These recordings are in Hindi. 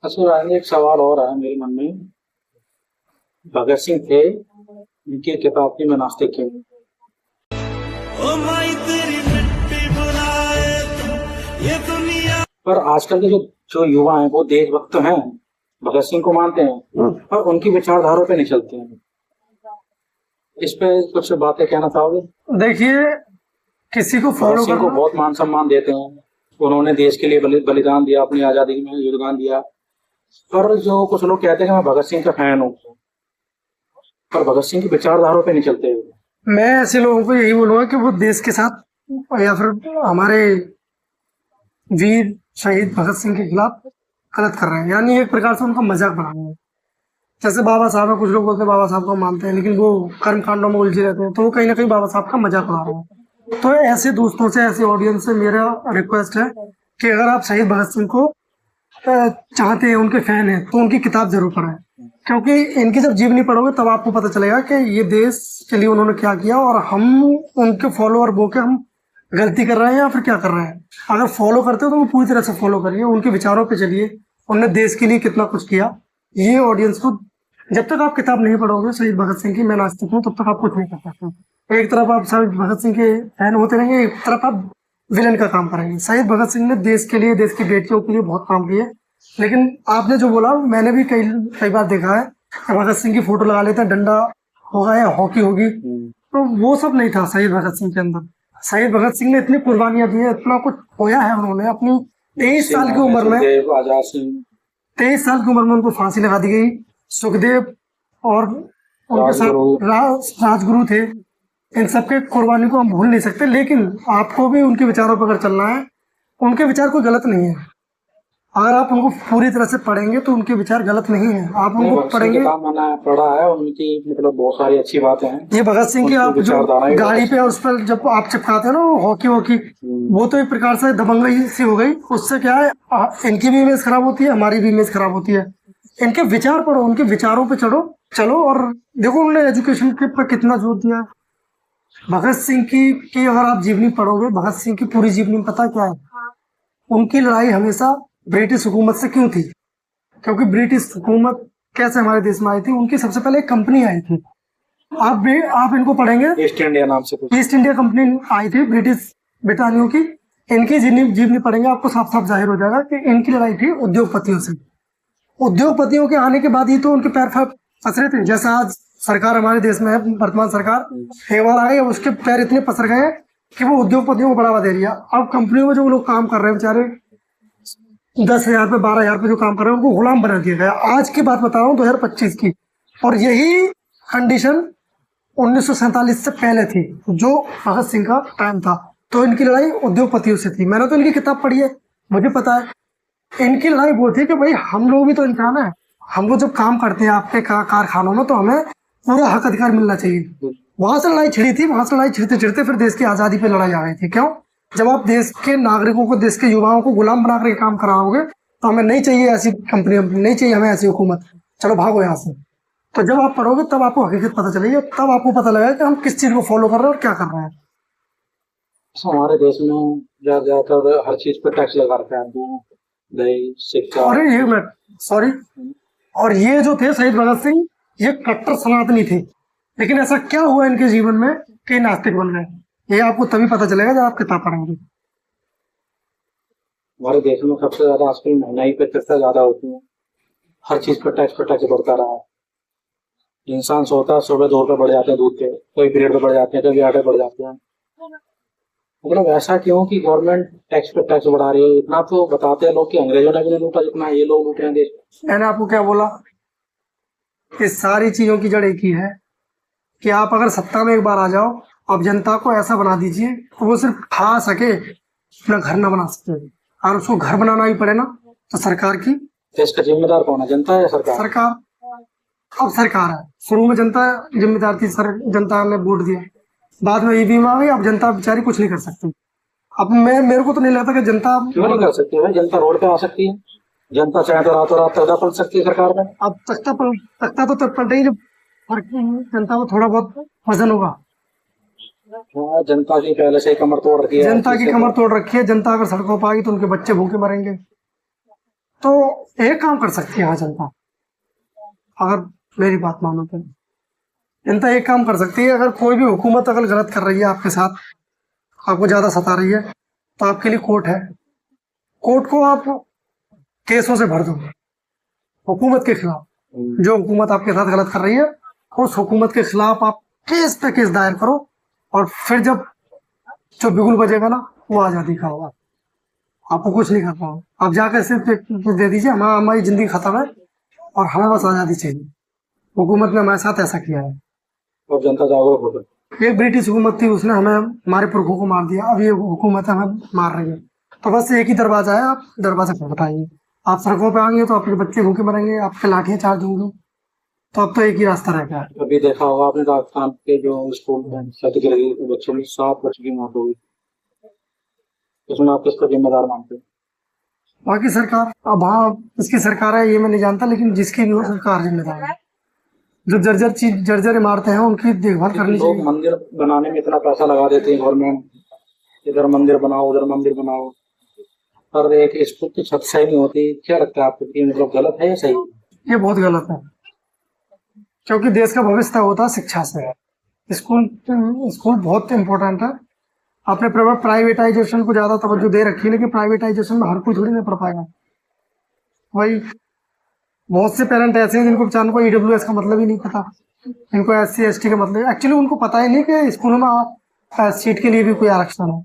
अच्छा, एक सवाल और है मेरे मन में। भगत सिंह थे, उनकी किताब थी मैं नास्तिक क्यों। ओ माई तेरी मिट्टी बुलाए तू, ये दुनिया। पर आजकल के जो जो युवा हैं वो देशभक्त तो हैं, भगत सिंह को मानते हैं, पर उनकी विचारधारा पे नहीं चलते हैं। इस पे कुछ बातें कहना चाहोगे। देखिए, किसी को भगत फॉलो सिंह को करना। बहुत मान सम्मान देते हैं, उन्होंने देश के लिए बलिदान दिया, अपनी आजादी में योगदान दिया। पर जो कुछ लोग कहते हैं कि मैं भगत सिंह का फैन हूँ, पर भगत सिंह की विचारधारा पे नहीं चलते। मैं ऐसे लोगों को यही बोलूंगा कि वो देश के साथ या फिर हमारे वीर शहीद भगत सिंह के खिलाफ गलत कर रहे हैं, यानी एक प्रकार से उनका मजाक बना रहे हैं। जैसे बाबा साहब है, कुछ लोग बोलते हैं बाबा साहब को मानते हैं लेकिन वो कर्म कांडों में उलझे रहते हैं, तो वो कहीं ना कहीं बाबा साहब का मजाक बना रहे हैं। तो ऐसे दोस्तों से, ऐसे ऑडियंस से मेरा रिक्वेस्ट है कि अगर आप शहीद भगत सिंह को चाहते हैं, उनके फैन हैं, तो उनकी किताब जरूर पढ़ें, क्योंकि इनकी जब जीवनी पढ़ोगे तब आपको पता चलेगा कि ये देश के लिए उन्होंने क्या किया और हम उनके फॉलोअर वो के हम गलती कर रहे हैं या फिर क्या कर रहे हैं। अगर फॉलो करते हो तो वो पूरी तरह से फॉलो करिए, उनके विचारों पे चलिए, उन्होंने देश के लिए कितना कुछ किया। ये ऑडियंस को, जब तक आप किताब नहीं पढ़ोगे शहीद भगत सिंह की मैं नास्तिक हूँ, तब तक आप कुछ नहीं कर सकते। एक तरफ आप शहीद भगत सिंह के फैन होते रहेंगे, एक तरफ आप विलन का काम करेंगे। शहीद भगत सिंह ने देश के लिए, देश की बेटियों के लिए बहुत काम किए, लेकिन आपने जो बोला मैंने भी कई कई बार देखा है, भगत सिंह की फोटो लगा लेते हैं, डंडा होगा या हॉकी होगी, तो वो सब नहीं था शहीद भगत सिंह के अंदर। शहीद भगत सिंह ने इतनी कुर्बानियां दी है, इतना कुछ खोया है उन्होंने अपनी 23 साल की उम्र में। 23 साल की उम्र में उनको फांसी लगा दी गई। सुखदेव और उनके साथ राजगुरु थे, इन सबके कुर्बानी को हम भूल नहीं सकते। लेकिन आपको भी उनके विचारों पर अगर चलना है, उनके विचार कोई गलत नहीं है। अगर आप उनको पूरी तरह से पढ़ेंगे तो उनके विचार गलत नहीं है। आप उनको पढ़ेंगे, मैंने पढ़ा है, उनकी मतलब बहुत सारी अच्छी बातें हैं। ये भगत सिंह की आप जो गाड़ी पे और उस पर जब आप चिपकाते हैं ना हॉकी वॉकी, वो तो एक प्रकार से दबंगई सी हो गई। उससे क्या है, इनकी भी इमेज खराब होती है, हमारी भी इमेज खराब होती है। इनके विचार पढ़ो, उनके विचारों पे चलो और देखो उन्होंने एजुकेशन के पर कितना जोर दिया। भगत सिंह की अगर आप जीवनी पढ़ोगे, भगत सिंह की पूरी जीवनी पता क्या है, उनकी लड़ाई हमेशा ब्रिटिश हुकूमत से क्यों थी, क्योंकि ब्रिटिश हुकूमत कैसे हमारे देश में आई थी। उनकी सबसे पहले एक कंपनी आई थी, आप इनको पढ़ेंगे, ईस्ट इंडिया नाम से ईस्ट इंडिया कंपनी आई थी ब्रिटिश ब्रिटानियों की। इनकी जीवनी पढ़ेंगे, आपको साफ साफ जाहिर हो जाएगा कि इनकी लड़ाई थी उद्योगपतियों से। उद्योगपतियों के आने के बाद ही तो उनके पैर पसरे थे। जैसा आज सरकार हमारे देश में है, वर्तमान सरकार एक बार आ गई, अब उसके पैर इतने पसर गए हैं कि वो उद्योगपतियों को बढ़ावा दे रही है। अब कंपनियों में जो लोग काम कर रहे हैं बेचारे 10,000 पे 12,000 पे जो काम कर रहे हैं, उनको गुलाम बना दिया गया। आज की बात बता रहा हूँ 2025 की, और यही कंडीशन 1947 से पहले थी, जो भगत सिंह का टाइम था। तो इनकी लड़ाई उद्योगपतियों से थी। मैंने तो इनकी किताब पढ़ी है, मुझे पता है। इनकी लड़ाई वो थी कि भाई हम लोग भी तो इंसान है, हम लोग जब काम करते हैं आपके कारखानों में, तो हमें पूरा हक अधिकार मिलना चाहिए। वहां से लड़ाई छिड़ी थी, वहां से लड़ाई छिड़ते छिड़ते फिर देश की आजादी पे लड़ाई आ गई थी। क्यों? जब आप देश के नागरिकों को, देश के युवाओं को गुलाम बना कर काम कराओगे, तो हमें नहीं चाहिए ऐसी कंपनी, नहीं चाहिए हमें ऐसी हुकूमत, चलो भागो यहाँ से। तो जब आप पढ़ोगे तब आपको हकीकत पता चलेगी, तब आपको पता लगेगा कि हम किस चीज को फॉलो कर रहे हैं और क्या कर रहे हैं। हमारे देश में ज्यादातर हर चीज पे टैक्स लगा रखा है, दही, शिक्षा। और ये जो थे शहीद भगत सिंह, ये कट्टर सनातनी थे, लेकिन ऐसा क्या हुआ इनके जीवन में कि नास्तिक बन गए? ये आपको तभी पता चलेगा जब आप किताब पढ़ेंगे। हमारे देश में सबसे ज्यादा आजकल महंगाई पे चर्चा ज्यादा होती है, हर चीज पर टैक्स बढ़ता रहा है। इंसान सोता है, सुबह 2 रुपए बढ़ जाते हैं दूध के, कोई पीरियड पे बढ़ जाते हैं, कभी 8 बढ़ जाते हैं। मतलब ऐसा क्यों कि गवर्नमेंट टैक्स पे टैक्स बढ़ा रही है? इतना तो बताते हैं लोग कि अंग्रेजों ने भी नहीं लूटा जितना ये लोग लूटे हैं देश। मैंने आपको क्या बोला, इस सारी चीजों की जड़ एक ही है कि आप अगर सत्ता में एक बार आ जाओ, अब जनता को ऐसा बना दीजिए तो वो सिर्फ खा सके, अपना घर ना बना सके। और उसको घर बनाना ही पड़े ना, तो सरकार की, इसका जिम्मेदार कौन है, जनता है या सरकार? सरकार। अब सरकार है, शुरू में जनता जिम्मेदार थी, जनता ने वोट दिया, बाद में ईवीएम आ गई, अब जनता बेचारी कुछ नहीं कर सकती। अब मेरे को तो नहीं लगता कि जनता क्यों नहीं कर सकती है? जनता रोड पे आ सकती है, जनता चाहे तो रातों रात तख्ता पलट सकती है सरकार में। अब तख्ता तो तब पलटे ही जब जनता को थोड़ा बहुत वजन होगा। जनता की पहले से कमर तोड़ रखी है, जनता की कमर तोड़ रखी है। जनता अगर सड़कों पर आएगी तो उनके बच्चे भूखे मरेंगे। तो एक काम कर सकती है यहाँ जनता, अगर मेरी बात मानो तो जनता एक काम कर सकती है, अगर कोई भी हुकूमत अगर गलत कर रही है आपके साथ, आपको ज्यादा सता रही है, तो आपके लिए कोर्ट है, कोर्ट को आप केसों से भर दो हुकूमत के खिलाफ। जो हुकूमत आपके साथ गलत कर रही है उस हुकूमत के खिलाफ आप केस पे केस दायर करो, और फिर जब जो बिगुल बजेगा ना वो आजादी का होगा। आपको कुछ नहीं करना हो, आप जाकर सिर्फ दे दीजिए हमारी जिंदगी खत्म है और हमें बस आजादी चाहिए। हुकूमत ने हमारे साथ ऐसा किया है। और जनता जागरूक हो गई। एक ब्रिटिश हुकूमत थी, उसने हमें हमारे पुरखों को मार दिया, अब ये हुकूमत हमें मार रही है। तो बस एक ही दरवाजा है, आप दरवाजा खटखटाइए। आप सड़कों पे आएंगे तो आपके बच्चे भूखे मरेंगे, आपके लाठियां चार्ज होंगे। तो अब तो एक ही रास्ता रह गया है। अभी देखा होगा आपने राजस्थान के जो स्कूल में छत गिर गई, बच्चों की 7 बच्चों की मौत हो गई। इसमें आप किसको जिम्मेदार मानते हैं? बाकी सरकार, अब हाँ इसकी सरकार है ये मैं नहीं जानता, लेकिन जिसकी भी हो सरकार जिम्मेदार है। जो जर्जर इमारतें हैं उनकी देखभाल करनी लोग चाहिए। मंदिर बनाने में इतना पैसा लगा देते हैं गवर्नमेंट, इधर मंदिर बनाओ उधर मंदिर बनाओ, पर एक स्कूल की छत सही नहीं होती। क्या लगता है आपको कि मतलब गलत है या सही? ये बहुत गलत है, क्योंकि देश का भविष्य होता है शिक्षा से। स्कूल बहुत इम्पोर्टेंट है। आपने प्राइवेटाइजेशन को ज्यादा तवज्जो दे रखी है, लेकिन प्राइवेटाइजेशन में हर कोई थोड़ी नहीं पढ़ पाएगा। वही बहुत से पेरेंट ऐसे हैं जिनको बेचारों को EWS का मतलब ही नहीं पता, इनको SC ST का मतलब एक्चुअली उनको पता ही नहीं कि स्कूलों में सीट के लिए भी कोई आरक्षण है।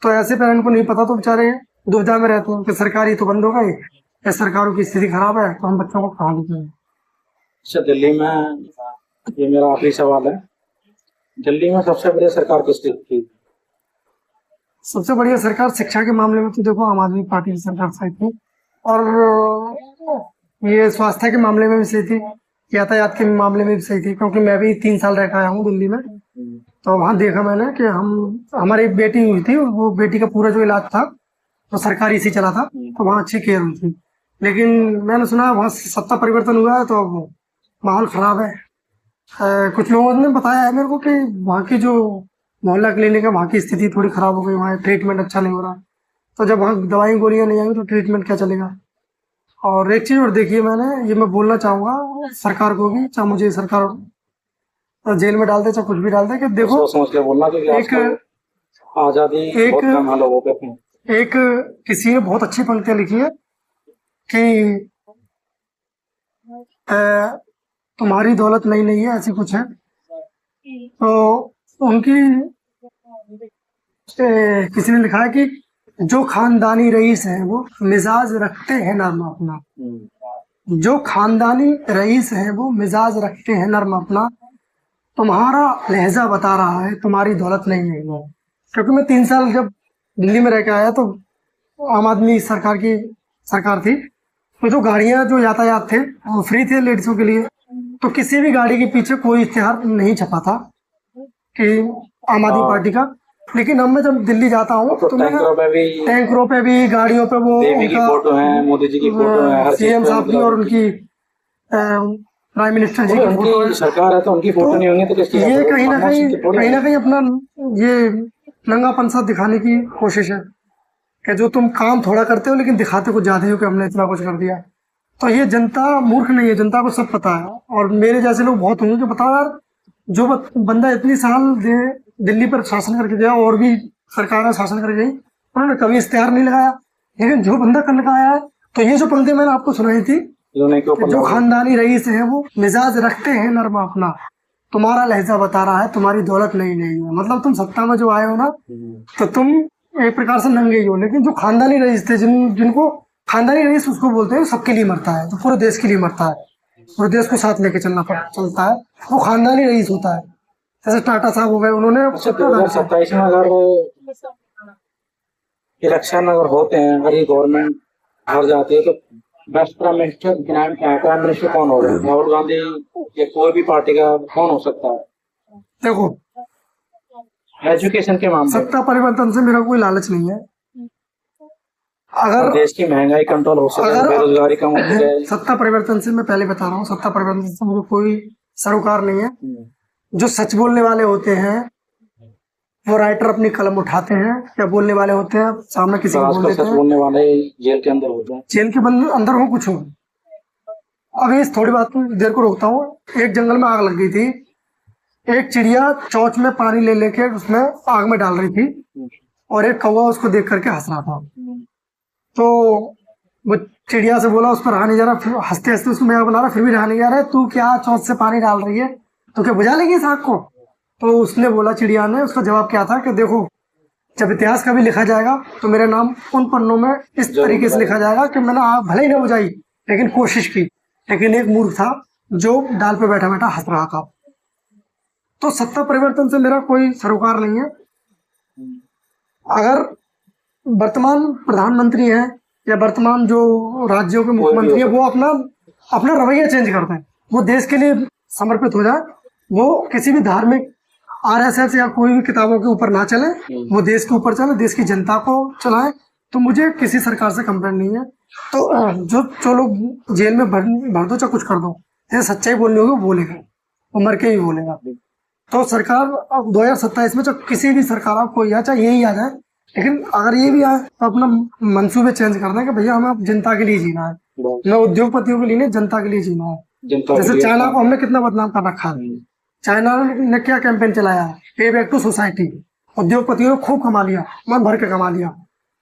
तो ऐसे पेरेंट को नहीं पता, तो बेचारे दुविधा में रहते हैं कि सरकारी तो बंद हो गई, या सरकारों की स्थिति खराब है तो हम बच्चों को कहाँ लिखेंगे। अच्छा, दिल्ली में, ये मेरा आखिरी सवाल है, दिल्ली में सबसे बढ़िया सरकार किसकी थी? सबसे बढ़िया सरकार शिक्षा के मामले में तो देखो आम आदमी पार्टी की सरकार सही थी, और ये स्वास्थ्य के मामले में भी सही थी, यातायात के मामले में भी सही थी। क्योंकि मैं भी 3 साल रह के आया हूँ दिल्ली में, तो वहाँ देखा मैंने कि हमारी बेटी हुई थी, वो बेटी का पूरा जो इलाज था वो सरकारी से चला था, तो वहाँ अच्छी केयर हुई थी। लेकिन मैंने सुना वहाँ सत्ता परिवर्तन हुआ है तो अब माहौल खराब है। कुछ लोगों ने बताया है मेरे को कि वहाँ की जो मोहल्ला क्लिनिक है वहाँ की स्थिति थोड़ी खराब हो गई, वहाँ ट्रीटमेंट अच्छा नहीं हो रहा। तो जब वहाँ दवाई गोलियाँ नहीं आएंगी तो ट्रीटमेंट क्या चलेगा। और एक चीज और देखिए, मैंने ये मैं बोलना चाहूंगा सरकार को भी, चाहे मुझे सरकार जेल में डाल दे चाहे कुछ भी डाल दे, कि देखो सोच समझ के बोलना, क्योंकि एक आजादी बहुत कम है लोगों पे। एक किसी ने बहुत अच्छी पंक्तियां लिखी है कि तुम्हारी दौलत नई नहीं है, ऐसी कुछ है। तो उनकी किसी ने लिखा है कि जो खानदानी रईस है वो मिजाज रखते हैं नर्म अपना, जो खानदानी रईस है वो मिजाज रखते हैं नर्म अपना, तुम्हारा लहजा बता रहा है तुम्हारी दौलत नहीं है। क्योंकि मैं 3 साल जब दिल्ली में रह के आया तो आम आदमी सरकार थी, तो जो गाड़ियां जो यातायात थे वो फ्री थे लेडीजों के लिए। तो किसी भी गाड़ी के पीछे कोई इश्तेहार नहीं छपा था कि आम आदमी पार्टी का। लेकिन अब मैं जब दिल्ली जाता हूँ तो टैंकरों पे भी गाड़ियों पे वो देवी की फोटो है, मोदी जी की फोटो है, CM साहब की और उनकी प्राइम मिनिस्टर जी की फोटो है। सरकार है तो उनकी फोटो नहीं होंगी तो किसकी? ये कहीं ना कहीं अपना ये नंगापन सा दिखाने की कोशिश है कि जो तुम काम थोड़ा करते हो लेकिन दिखाते कुछ ज्यादा हो कि हमने इतना कुछ कर दिया। तो ये जनता मूर्ख नहीं है, जनता को सब पता है। और मेरे जैसे लोग बहुत होंगे कि बताओ यार, जो बंदा इतनी साल दिल्ली पर शासन करके गया और भी सरकार शासन करके गई, उन्होंने कभी इश्तेहार नहीं लगाया। लेकिन जो बंदा कर लगाया है, तो ये जो पंक्ति मैंने आपको सुनाई थी, जो खानदानी रईस है वो मिजाज रखते हैं नर्म अपना, तुम्हारा लहजा बता रहा है तुम्हारी दौलत नहीं है। मतलब तुम सत्ता में जो आए हो ना, तो तुम एक प्रकार से नंगे ही हो। लेकिन जो खानदानी रईस थे, जिनको खानदानी रईस उसको बोलते हैं सबके लिए मरता है, तो पूरे देश के लिए मरता है, पूरे देश को साथ लेके चलता है, वो खानदानी रईस होता है। जैसे टाटा साहब हो गए, उन्होंने 2027 में अगर इलेक्शन अगर होते हैं, अगर ये गवर्नमेंट हार जाती है तो बेस्ट प्राइम मिनिस्टर कौन होगा? राहुल गांधी या कोई भी पार्टी का कौन हो सकता है? देखो, एजुकेशन के मामले, सत्ता परिवर्तन से मेरा कोई लालच नहीं है। अगर देश की महंगाई कंट्रोल हो सके, बेरोजगारी कम हो जाए। सत्ता परिवर्तन से मैं पहले बता रहा हूँ, सत्ता परिवर्तन से मुझे कोई सरोकार नहीं है। जो सच बोलने वाले होते हैं वो राइटर अपनी कलम उठाते हैं या बोलने वाले होते हैं, सामने किसी को बोल आजकल देते सच हैं, बोलने वाले जेल के अंदर होते हैं। जेल के बंद अंदर हो कुछ हो। अब इस थोड़ी बात में देर को रोकता हूँ। एक जंगल में आग लग गई थी, एक चिड़िया चोंच में पानी ले लेके उसमें आग में डाल रही थी और एक कौवा उसको देख करके हंस रहा था। तो वो चिड़िया से बोला, उस पर रहा नहीं जा रहा, हंसते हंसते उसको मजाक बना रहा, फिर भी रहा नहीं जा रहा है, तू क्या चोंच से पानी डाल रही है, तो क्या बुझा लेगी इस आग को? तो उसने बोला, चिड़िया ने उसका जवाब क्या था कि देखो, जब इतिहास का भी लिखा जाएगा तो मेरा नाम उन पन्नों में इस तरीके से लिखा जाएगा कि मैंने आग भले ही ना बुझाई लेकिन कोशिश की, लेकिन एक मूर्ख था जो डाल पे बैठा बैठा हंस रहा था। तो सत्ता परिवर्तन से मेरा कोई सरोकार नहीं है। अगर वर्तमान प्रधानमंत्री है या वर्तमान जो राज्यों के मुख्यमंत्री है, वो अपना अपना रवैया चेंज करते हैं, वो देश के लिए समर्पित हो जाए, वो किसी भी धार्मिक आरएसएस या कोई भी किताबों के ऊपर ना चले, वो देश के ऊपर चले, देश की जनता को चलाए, तो मुझे किसी सरकार से कंप्लेंट नहीं है। तो जो लोग जेल में भर दो चाहे कुछ कर दो, जैसे सच्चाई बोलनी होगी वो बोलेगा, वो मर के ही बोलेगा। तो सरकार अब 2027 में चाहे किसी भी सरकार आप कोई आ, चाहे यही आ जाए, लेकिन अगर ये भी आए तो अपना मंसूबे चेंज करना है कि भैया हमें अब जनता के लिए जीना है, न उद्योगपतियों के लिए नहीं, जनता के लिए जीना है। जैसे चाइना को हमने कितना बदनाम कर रखा है, चाइना ने क्या कैंपेन चलाया है, पे बैक टू सोसाइटी, उद्योगपतियों ने खूब कमा लिया, मन भर के कमा लिया।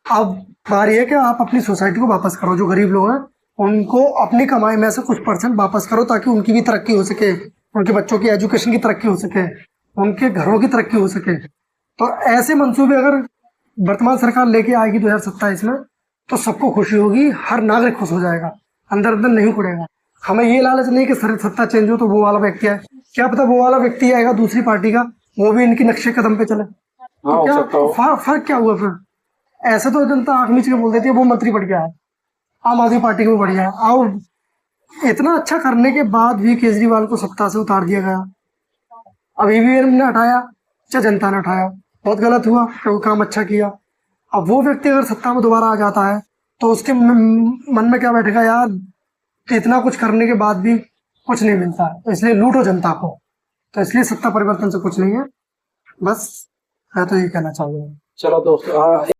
अब बारी है कि आप अपनी सोसाइटी को वापस करो, जो गरीब लोग हैं उनको अपनी कमाई में से कुछ % वापस करो, ताकि उनकी भी तरक्की हो सके, उनके बच्चों की एजुकेशन की तरक्की हो सके, उनके घरों की तरक्की हो सके। तो ऐसे मंसूबे अगर वर्तमान सरकार लेके आएगी 2027 में, तो सबको खुशी होगी, हर नागरिक खुश हो जाएगा, अंदर अंदर नहीं उड़ेगा। हमें ये लालच नहीं कि सत्ता चेंज हो तो वो वाला व्यक्ति आए, क्या पता वो वाला व्यक्ति आएगा दूसरी पार्टी का, वो भी इनकी नक्शे कदम पे चले, तो क्या फर्क क्या हुआ फिर? ऐसे तो जनता आंख मीच के बोल देती है वो मंत्री बढ़ गया है, आम आदमी पार्टी को बढ़िया है। और इतना अच्छा करने के बाद भी केजरीवाल को सत्ता से उतार दिया गया। अब ईवीएम ने हटाया चाहे जनता ने हटाया, बहुत गलत हुआ, वो काम अच्छा किया। अब वो व्यक्ति अगर सत्ता में दोबारा आ जाता है तो उसके मन में क्या बैठेगा, यार इतना कुछ करने के बाद भी कुछ नहीं मिलता है, तो इसलिए लूटो जनता को। तो इसलिए सत्ता परिवर्तन से कुछ नहीं है, बस मैं तो ये कहना चाहूंगा। चलो दोस्तों,